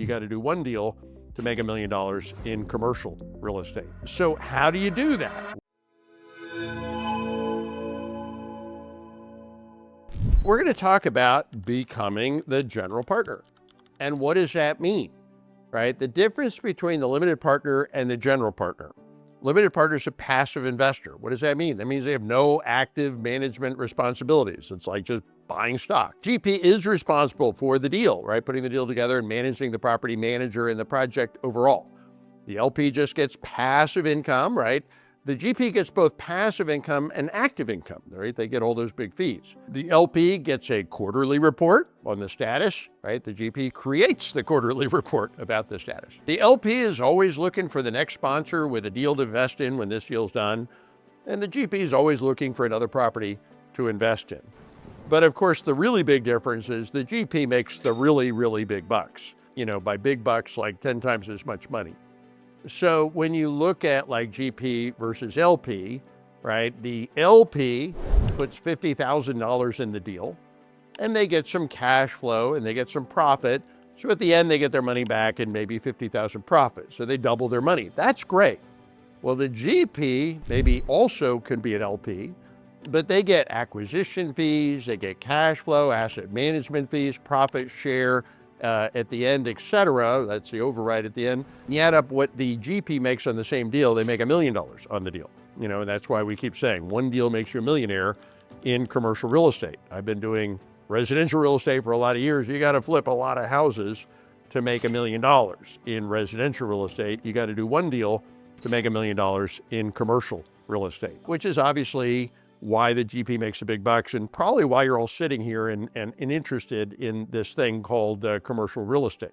You got to do one deal to make $1 million in commercial real estate. So how do you do that? We're going to talk about becoming the general partner. And what does that mean, right? The difference between the limited partner and the general partner. Limited partner is a passive investor. What does that mean? That means they have no active management responsibilities. It's like just buying stock. GP is responsible for the deal, right? Putting the deal together and managing the property manager and the project overall. The LP just gets passive income, right? The GP gets both passive income and active income, right? They get all those big fees. The LP gets a quarterly report on the status, right? The GP creates the quarterly report about the status. The LP is always looking for the next sponsor with a deal to invest in when this deal's done. And the GP is always looking for another property to invest in. But of course, the really big difference is the GP makes the really, really big bucks. You know, by big bucks, like 10 times as much money. So when you look at like GP versus LP, right, the LP puts $50,000 in the deal and they get some cash flow and they get some profit. So at the end, they get their money back and maybe 50,000 profit. So they double their money. That's great. Well, the GP maybe also can be an LP, but they get acquisition fees, they get cash flow, asset management fees, profit share, at the end, etc. That's the override at the end. You add up what the GP makes on the same deal, they make $1 million on the deal. You know, and that's why we keep saying one deal makes you a millionaire in commercial real estate. I've been doing residential real estate for a lot of years. You got to flip a lot of houses to make $1 million in residential real estate. You got to do one deal to make $1 million in commercial real estate, which is obviously why the GP makes the big bucks and probably why you're all sitting here and interested in this thing called commercial real estate.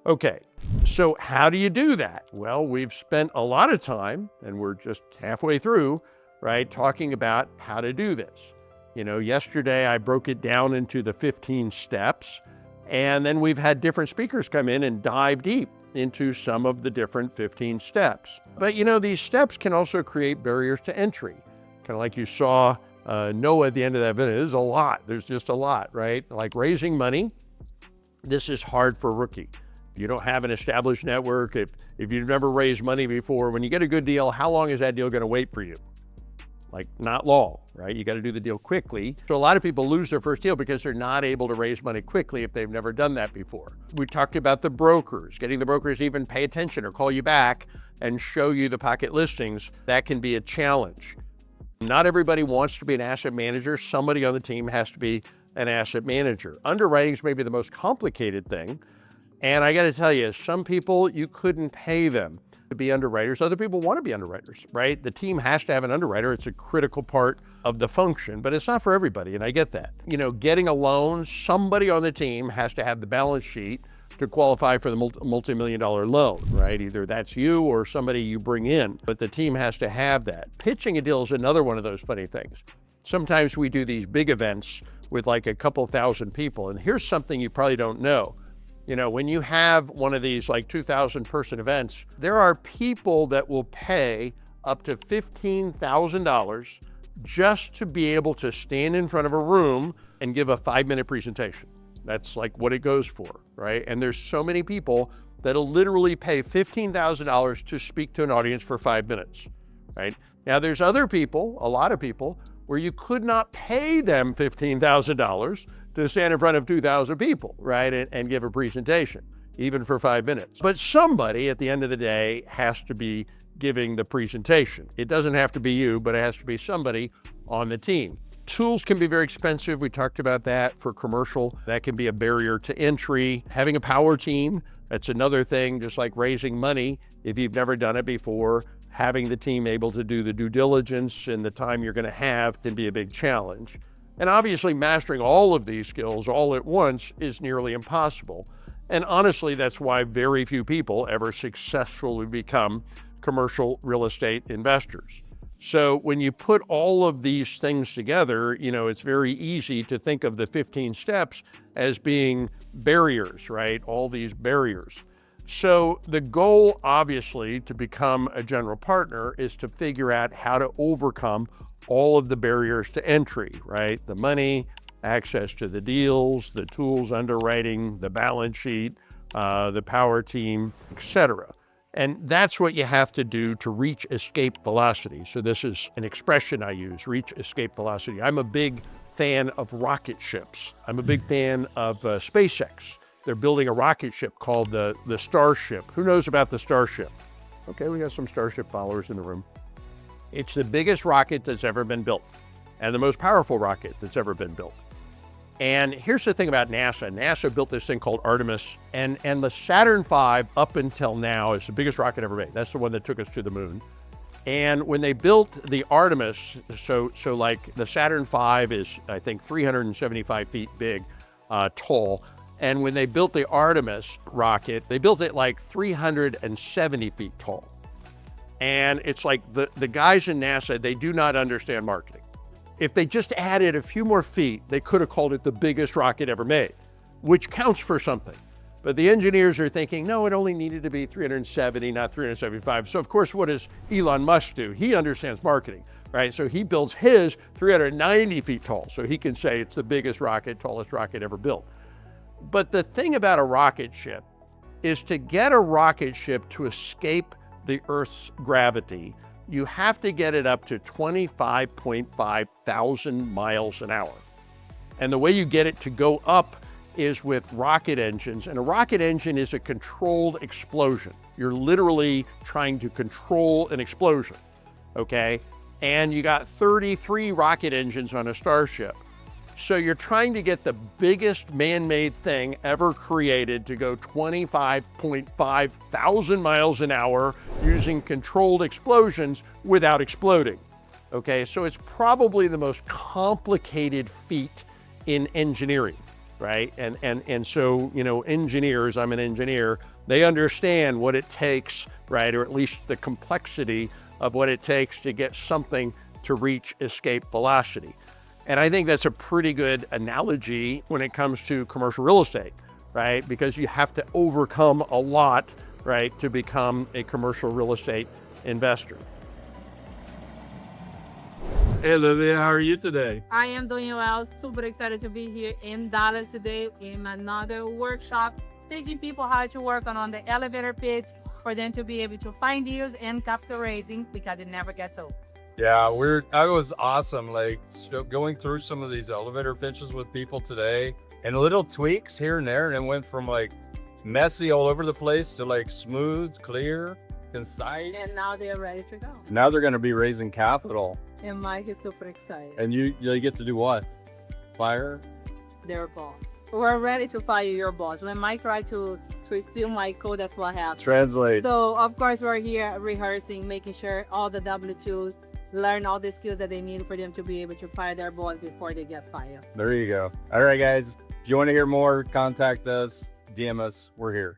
Okay, so how do you do that? Well, we've spent a lot of time, and we're just halfway through, right, talking about how to do this. You know, yesterday I broke it down into the 15 steps, and then we've had different speakers come in and dive deep into some of the different 15 steps. But you know, these steps can also create barriers to entry. Kind of like you saw Noah at the end of that video. There's a lot. There's just a lot, right? Like raising money, this is hard for a rookie. If you don't have an established network, if you've never raised money before, when you get a good deal, how long is that deal going to wait for you? Like not long, right? You got to do the deal quickly. So a lot of people lose their first deal because they're not able to raise money quickly if they've never done that before. We talked about the brokers, getting the brokers to even pay attention or call you back and show you the pocket listings. That can be a challenge. Not everybody wants to be an asset manager. Somebody on the team has to be an asset manager. Underwriting is maybe the most complicated thing. And I got to tell you, some people, you couldn't pay them to be underwriters. Other people want to be underwriters, right? The team has to have an underwriter. It's a critical part of the function, but it's not for everybody. And I get that. You know, getting a loan, somebody on the team has to have the balance sheet to qualify for the multi-million-dollar loan, right? Either that's you or somebody you bring in, but the team has to have that. Pitching a deal is another one of those funny things. Sometimes we do these big events with like a couple thousand people, and here's something you probably don't know. You know, when you have one of these like 2,000 person events, there are people that will pay up to $15,000 just to be able to stand in front of a room and give a 5-minute presentation. That's like what it goes for, right? And there's so many people that'll literally pay $15,000 to speak to an audience for 5 minutes, right? Now there's other people, a lot of people, where you could not pay them $15,000 to stand in front of 2,000 people, right? And give a presentation, even for 5 minutes. But somebody at the end of the day has to be giving the presentation. It doesn't have to be you, but it has to be somebody on the team. Tools can be very expensive. We talked about that for commercial. That can be a barrier to entry. Having a power team, that's another thing, just like raising money. If you've never done it before, having the team able to do the due diligence and the time you're going to have can be a big challenge. And obviously mastering all of these skills all at once is nearly impossible. And honestly, that's why very few people ever successfully become commercial real estate investors. So when you put all of these things together, you know, it's very easy to think of the 15 steps as being barriers, right? All these barriers. So the goal, obviously, to become a general partner is to figure out how to overcome all of the barriers to entry, right? The money, access to the deals, the tools, underwriting, the balance sheet, the power team, etc. And that's what you have to do to reach escape velocity. So this is an expression I use, reach escape velocity. I'm a big fan of rocket ships. I'm a big fan of SpaceX. They're building a rocket ship called the Starship. Who knows about the Starship? Okay, we got some Starship followers in the room. It's the biggest rocket that's ever been built and the most powerful rocket that's ever been built. And here's the thing about NASA. NASA built this thing called Artemis, and the Saturn V up until now is the biggest rocket ever made. That's the one that took us to the moon. And when they built the Artemis, so like the Saturn V is, I think, 375 feet big, tall. And when they built the Artemis rocket, they built it like 370 feet tall. And it's like the guys in NASA, they do not understand marketing. If they just added a few more feet, they could have called it the biggest rocket ever made, which counts for something. But the engineers are thinking, no, it only needed to be 370, not 375. So of course, what does Elon Musk do? He understands marketing, right? So he builds his 390 feet tall, so he can say it's the biggest rocket, tallest rocket ever built. But the thing about a rocket ship is to get a rocket ship to escape the Earth's gravity, you have to get it up to 25.5 thousand miles an hour. And the way you get it to go up is with rocket engines. And a rocket engine is a controlled explosion. You're literally trying to control an explosion, okay? And you got 33 rocket engines on a Starship. So you're trying to get the biggest man-made thing ever created to go 25.5 thousand miles an hour using controlled explosions without exploding. Okay, so it's probably the most complicated feat in engineering, right? And so, you know, engineers, I'm an engineer, they understand what it takes, right? Or at least the complexity of what it takes to get something to reach escape velocity. And I think that's a pretty good analogy when it comes to commercial real estate, right? Because you have to overcome a lot, right, to become a commercial real estate investor. Hey, Olivia, how are you today? I am doing well. Super excited to be here in Dallas today in another workshop, teaching people how to work on the elevator pitch for them to be able to find deals and capital raising because it never gets old. Yeah, I was awesome. Like going through some of these elevator pitches with people today and little tweaks here and there. And it went from like messy all over the place to like smooth, clear, concise. And now they're ready to go. Now they're going to be raising capital. And Mike is super excited. And you get to do what? Fire? Their boss. We're ready to fire your boss. When Mike tried to steal my code, that's what happened. Translate. So of course we're here rehearsing, making sure all the W-2s learn all the skills that they need for them to be able to fire their boss before they get fired. There you go. All right, guys. If you want to hear more, contact us, DM us. We're here.